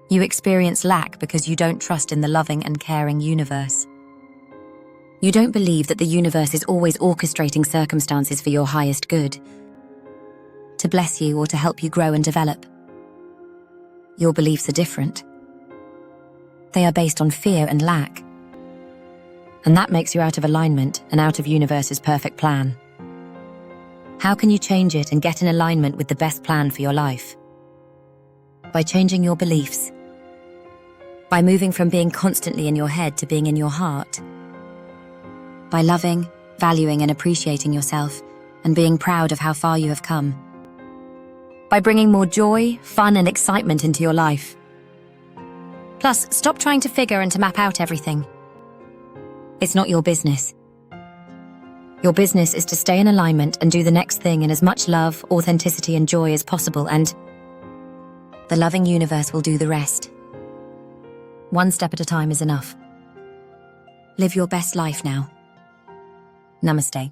You experience lack because you don't trust in the loving and caring universe. You don't believe that the universe is always orchestrating circumstances for your highest good, to bless you or to help you grow and develop. Your beliefs are different. They are based on fear and lack. And that makes you out of alignment and out of universe's perfect plan. How can you change it and get in alignment with the best plan for your life? By changing your beliefs. By moving from being constantly in your head to being in your heart. By loving, valuing and appreciating yourself and being proud of how far you have come. By bringing more joy, fun and excitement into your life. Plus, stop trying to figure and to map out everything. It's not your business. Your business is to stay in alignment and do the next thing in as much love, authenticity and joy as possible, and the loving universe will do the rest. One step at a time is enough. Live your best life now. Namaste.